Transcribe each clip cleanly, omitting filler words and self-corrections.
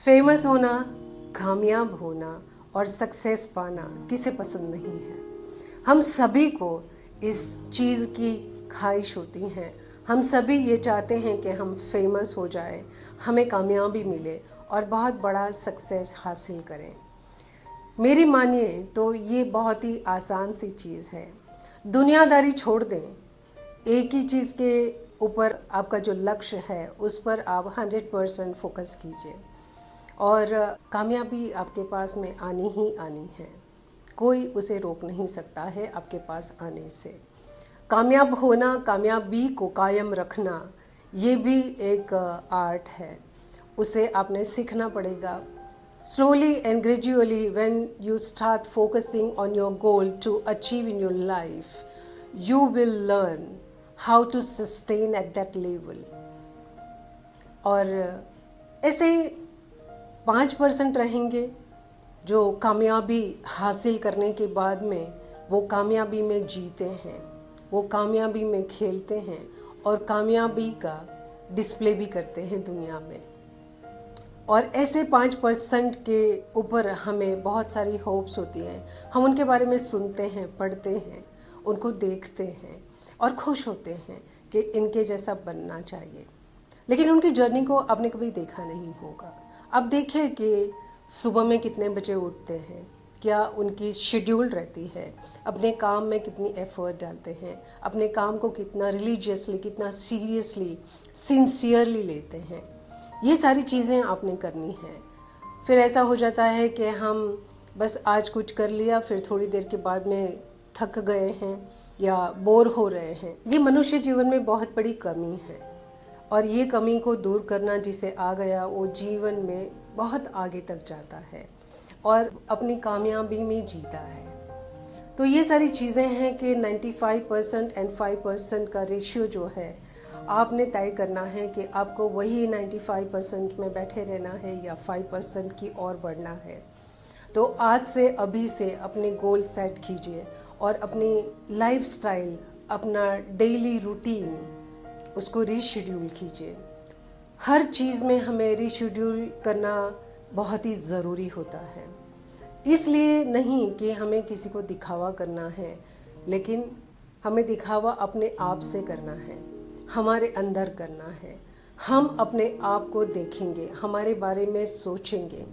Famous होना, कामयाब होना और सक्सेस पाना किसे पसंद नहीं है। हम सभी को इस चीज़ की ख्वाहिश होती है। हम सभी ये चाहते हैं कि हम फेमस हो जाए, हमें कामयाबी मिले और बहुत बड़ा सक्सेस हासिल करें। मेरी मानिए तो ये बहुत ही आसान सी चीज़ है। दुनियादारी छोड़ दें, एक ही चीज़ के ऊपर आपका जो लक्ष्य है उस पर आप 100% फोकस कीजिए और कामयाबी आपके पास में आनी ही आनी है। कोई उसे रोक नहीं सकता है आपके पास आने से। कामयाब होना, कामयाबी को कायम रखना, ये भी एक आर्ट है। उसे आपने सीखना पड़ेगा। Slowly and gradually, when you start focusing on your goal to achieve in your life, you will learn how to sustain at that level. और ऐसे 5% रहेंगे जो कामयाबी हासिल करने के बाद में वो कामयाबी में जीते हैं, वो कामयाबी में खेलते हैं और कामयाबी का डिस्प्ले भी करते हैं दुनिया में। और ऐसे 5% के ऊपर हमें बहुत सारी होप्स होती हैं। हम उनके बारे में सुनते हैं, पढ़ते हैं, उनको देखते हैं और खुश होते हैं कि इनके जैसा बनना चाहिए। लेकिन उनकी जर्नी को आपने कभी देखा नहीं होगा। अब देखिए कि सुबह में कितने बजे उठते हैं, क्या उनकी शेड्यूल रहती है, अपने काम में कितनी एफर्ट डालते हैं, अपने काम को कितना रिलीजियसली, कितना सीरियसली, सिंसियरली लेते हैं। ये सारी चीज़ें आपने करनी है। फिर ऐसा हो जाता है कि हम बस आज कुछ कर लिया, फिर थोड़ी देर के बाद में थक गए हैं या बोर हो रहे हैं। ये मनुष्य जीवन में बहुत बड़ी कमी है और ये कमी को दूर करना जिसे आ गया वो जीवन में बहुत आगे तक जाता है और अपनी कामयाबी में जीता है। तो ये सारी चीज़ें हैं कि 95% एंड 5% का रेशियो जो है आपने तय करना है कि आपको वही 95% में बैठे रहना है या 5% की ओर बढ़ना है। तो आज से, अभी से अपने गोल सेट कीजिए और अपनी लाइफस्टाइल, अपना डेली रूटीन उसको रीशेड्यूल कीजिए। हर चीज़ में हमें रीशेड्यूल करना बहुत ही ज़रूरी होता है। इसलिए नहीं कि हमें किसी को दिखावा करना है, लेकिन हमें दिखावा अपने आप से करना है, हमारे अंदर करना है। हम अपने आप को देखेंगे, हमारे बारे में सोचेंगे,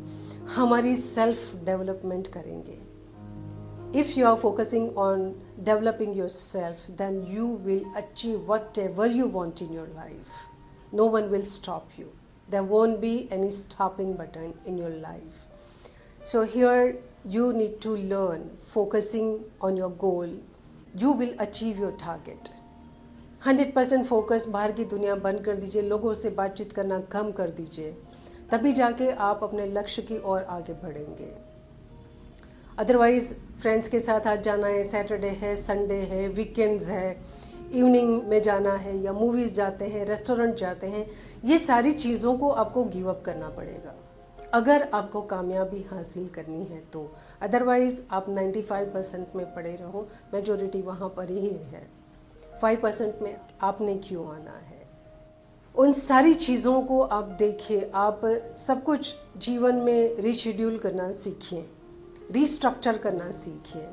हमारी सेल्फ डेवलपमेंट करेंगे। If you are focusing on developing your self, then you will achieve whatever you want in your life. No one will stop you. There won't be any stopping button in your life. So here you need to learn focusing on your goal. You will achieve your target. 100% focus, बाहर की दुनिया बंद कर दीजिए, लोगों से बातचीत करना कम कर दीजिए, तभी जाके आप अपने लक्ष्य की ओर आगे बढ़ेंगे। अदरवाइज़ फ्रेंड्स के साथ आज जाना है, सैटरडे है, संडे है, वीकेंड्स है, इवनिंग में जाना है या मूवीज़ जाते हैं, रेस्टोरेंट जाते हैं, ये सारी चीज़ों को आपको गिव अप करना पड़ेगा अगर आपको कामयाबी हासिल करनी है तो। अदरवाइज़ आप 95% में पड़े रहो, मेजॉरिटी वहाँ पर ही है। 5% में आपने क्यों आना है? उन सारी चीज़ों को आप देखिए। आप सब कुछ जीवन में रीशेड्यूल करना सीखिए, रीस्ट्रक्चर करना सीखिए।